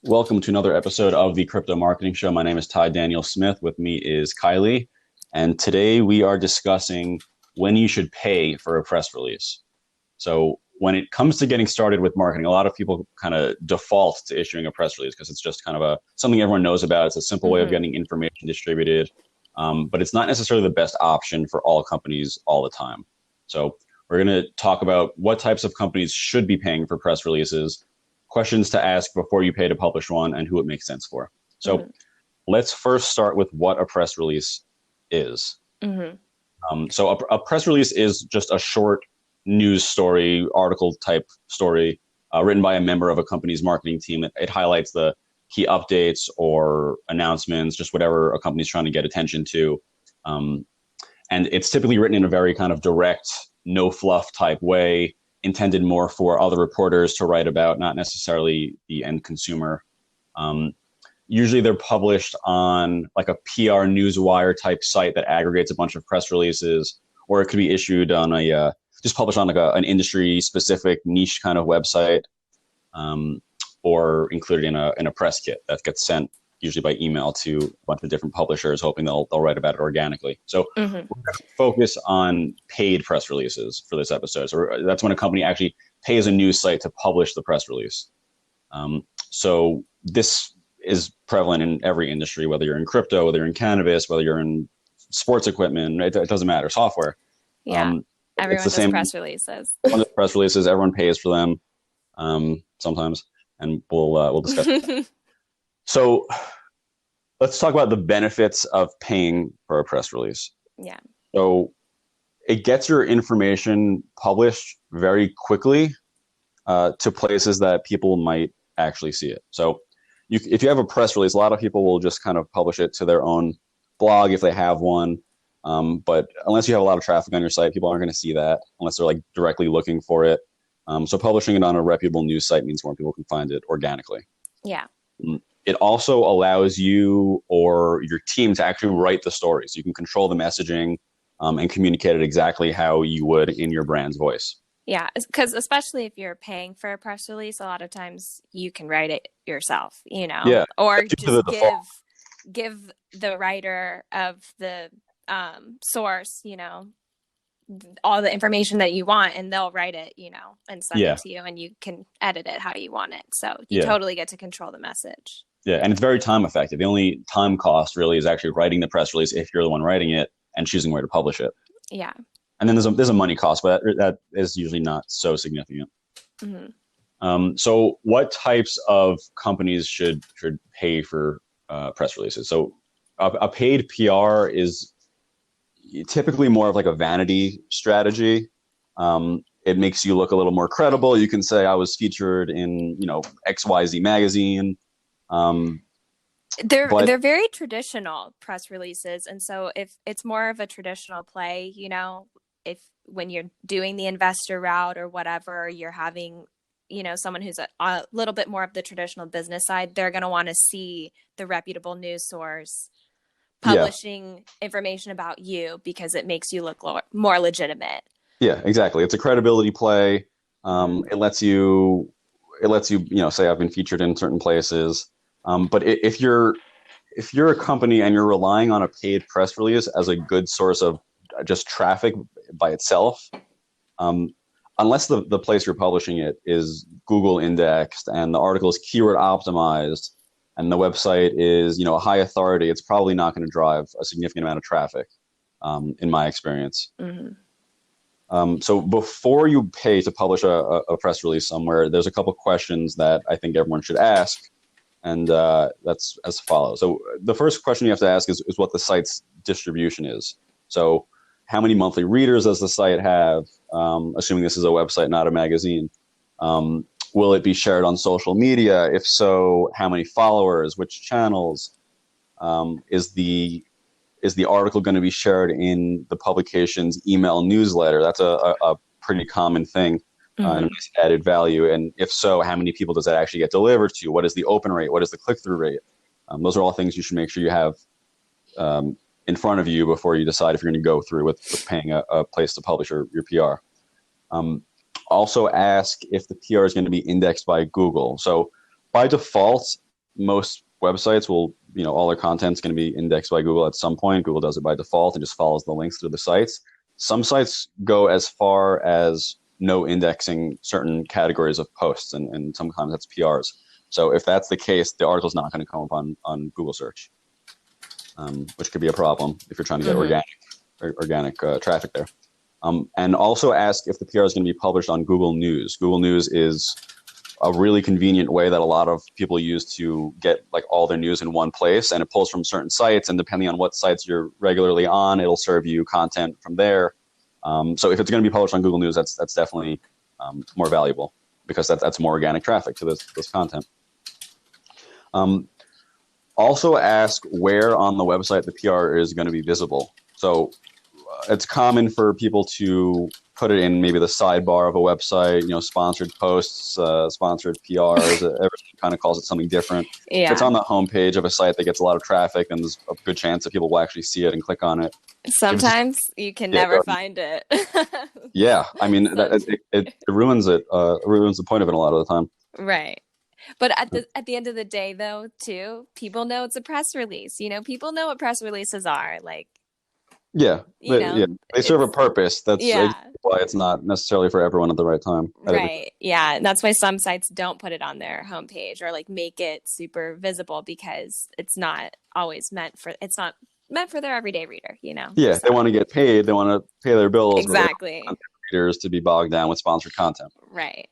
Welcome to another episode of the Crypto Marketing Show. My name is Ty Daniel Smith. With me is Kylie. And today we are discussing when you should pay for a press release. So when it comes to getting started with marketing, a lot of people kind of default to issuing a press release because it's just kind of something everyone knows about. It's a simple way of getting information distributed, but it's not necessarily the best option for all companies all the time. So we're going to talk about what types of companies should be paying for press releases, questions to ask before you pay to publish one, and who it makes sense for. So let's first start with what a press release is. So a press release is just a short news story, article type story written by a member of a company's marketing team. It highlights the key updates or announcements, just whatever a company's trying to get attention to. And it's typically written in a very kind of direct, no fluff type way, intended more for other reporters to write about, not necessarily the end consumer. Usually they're published on like a PR newswire type site that aggregates a bunch of press releases, or it could be issued on just published on like an industry specific niche kind of website, or included in a press kit that gets sent usually by email to a bunch of different publishers, hoping they'll write about it organically. So we're going to focus on paid press releases for this episode. So that's when a company actually pays a news site to publish the press release. So this is prevalent in every industry, whether you're in crypto, whether you're in cannabis, whether you're in sports equipment, it doesn't matter, software. Yeah, everyone does press releases. Everyone does press releases, everyone pays for them sometimes, and we'll discuss that. So let's talk about the benefits of paying for a press release. Yeah. So it gets your information published very quickly to places that people might actually see it. So if you have a press release, a lot of people will just kind of publish it to their own blog if they have one. But unless you have a lot of traffic on your site, people aren't going to see that unless they're like directly looking for it. So publishing it on a reputable news site means more people can find it organically. Yeah. It also allows you or your team to actually write the stories. You can control the messaging and communicate it exactly how you would in your brand's voice. Yeah, because especially if you're paying for a press release, a lot of times you can write it yourself, Yeah. or just give the writer of the source, all the information that you want, and they'll write it, and send it to you, and you can edit it how you want it. So you totally get to control the message. Yeah, and it's very time effective. The only time cost really is actually writing the press release if you're the one writing it and choosing where to publish it. Yeah. And then there's a money cost, but that is usually not so significant. So what types of companies should pay for press releases? So a paid PR is typically more of like a vanity strategy. It makes you look a little more credible. You can say I was featured in, XYZ magazine. They're very traditional press releases. And so if it's more of a traditional play, if when you're doing the investor route or whatever, you're having, someone who's a little bit more of the traditional business side, they're going to want to see the reputable news source publishing information about you because it makes you look more legitimate. Yeah, exactly. It's a credibility play. It lets you, say I've been featured in certain places. But if you're a company and you're relying on a paid press release as a good source of just traffic by itself, unless the place you're publishing it is Google indexed and the article is keyword optimized and the website is, a high authority, it's probably not going to drive a significant amount of traffic, in my experience. So before you pay to publish a press release somewhere, there's a couple questions that I think everyone should ask. And that's as follows. So the first question you have to ask is what the site's distribution is. So how many monthly readers does the site have? Assuming this is a website, not a magazine. Will it be shared on social media? If so, how many followers? Which channels? Is the article going to be shared in the publication's email newsletter? That's a pretty common thing. And a nice added value. And if so, how many people does that actually get delivered to? What is the open rate? What is the click-through rate? Those are all things you should make sure you have in front of you before you decide if you're going to go through with paying a place to publish your PR. Also ask if the PR is going to be indexed by Google. So by default, most websites will, all their content is going to be indexed by Google at some point. Google does it by default and just follows the links through the sites. Some sites go as far as no indexing certain categories of posts, and sometimes that's PRs. So if that's the case, the article's not going to come up on Google search, which could be a problem if you're trying to get organic traffic there. And also ask if the PR is going to be published on Google News. Google News is a really convenient way that a lot of people use to get like all their news in one place, and it pulls from certain sites, and depending on what sites you're regularly on, it'll serve you content from there. So if it's going to be published on Google News, that's definitely more valuable, because that's more organic traffic to this content. Also ask where on the website the PR is going to be visible. So it's common for people to put it in maybe the sidebar of a website, sponsored posts, sponsored PRs, everyone kind of calls it something different. Yeah. If it's on the homepage of a site that gets a lot of traffic, then there's a good chance that people will actually see it and click on it. Sometimes you can never find it. Yeah. I mean, it ruins it. It ruins the point of it a lot of the time. Right. But at the end of the day, though, too, people know it's a press release. People know what press releases are. Like, they serve a purpose. That's why it's not necessarily for everyone at the right time. Right. Yeah. And that's why some sites don't put it on their homepage or like make it super visible, because it's not meant for their everyday reader, Yeah. So. They want to get paid. They want to pay their bills. Exactly. Readers to be bogged down with sponsored content. Right.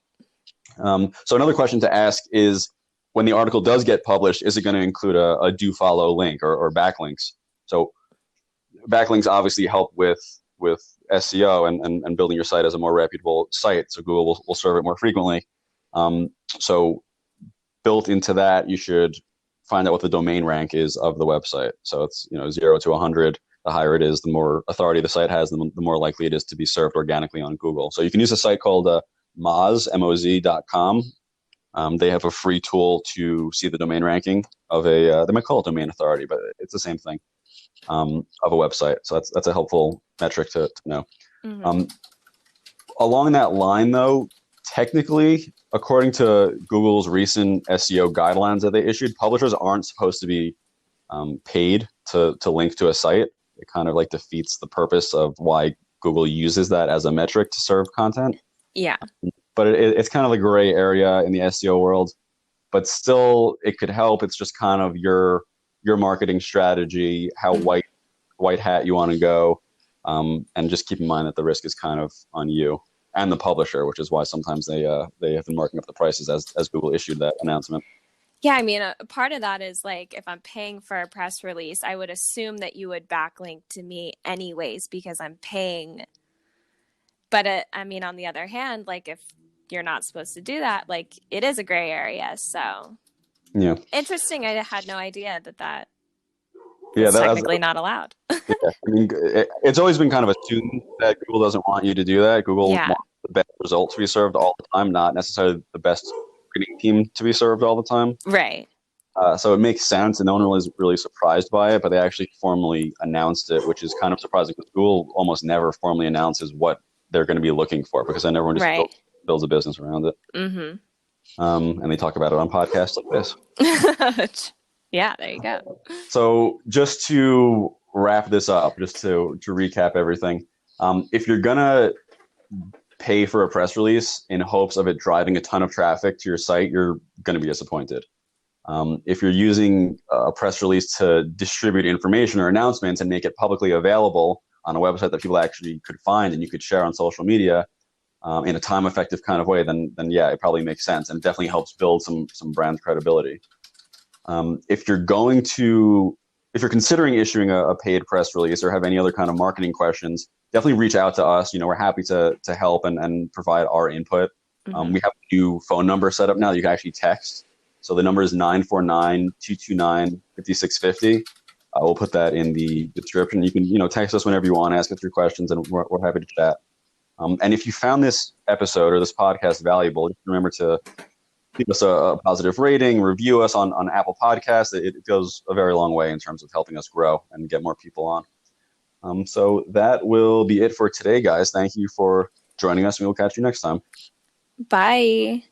So another question to ask is, when the article does get published, is it going to include a do follow link or backlinks? So backlinks obviously help with SEO and building your site as a more reputable site. So Google will serve it more frequently. So built into that, you should find out what the domain rank is of the website. So it's 0 to 100. The higher it is, the more authority the site has, the more likely it is to be served organically on Google. So you can use a site called moz.com. They have a free tool to see the domain ranking of they might call it domain authority, but it's the same thing, of a website. So that's a helpful metric to know. Mm-hmm. Along that line, though, technically, according to Google's recent SEO guidelines that they issued, publishers aren't supposed to be paid to link to a site. It kind of like defeats the purpose of why Google uses that as a metric to serve content. Yeah. But it's kind of a gray area in the SEO world, but still it could help. It's just kind of your marketing strategy, how white hat you want to go. And just keep in mind that the risk is kind of on you and the publisher, which is why sometimes they have been marking up the prices as Google issued that announcement. Yeah, I mean, a part of that is like, if I'm paying for a press release, I would assume that you would backlink to me anyways because I'm paying. But on the other hand, like if you're not supposed to do that, like it is a gray area. So yeah, interesting. I had no idea that is technically not allowed. Yeah, I mean, it's always been kind of assumed that Google doesn't want you to do that. Google wants the best results to be served all the time, not necessarily the best marketing team to be served all the time. Right. So it makes sense, and no one was really surprised by it, but they actually formally announced it, which is kind of surprising because Google almost never formally announces what they're going to be looking for, because then everyone just builds a business around it. Mm-hmm. And they talk about it on podcasts like this. Yeah, there you go. So just to wrap this up, just to recap everything, if you're going to pay for a press release in hopes of it driving a ton of traffic to your site, you're going to be disappointed. If you're using a press release to distribute information or announcements and make it publicly available on a website that people actually could find and you could share on social media in a time-effective kind of way, then yeah, it probably makes sense and definitely helps build some brand credibility. If you're considering issuing a paid press release or have any other kind of marketing questions, definitely reach out to us. We're happy to help and provide our input. Mm-hmm. We have a new phone number set up now that you can actually text. So the number is 949-229-5650. We'll put that in the description. You can, text us whenever you want, ask us your questions, and we're happy to chat. And if you found this episode or this podcast valuable, just remember to leave us a positive rating, review us on Apple Podcasts. It goes a very long way in terms of helping us grow and get more people on. So that will be it for today, guys. Thank you for joining us, and we'll catch you next time. Bye.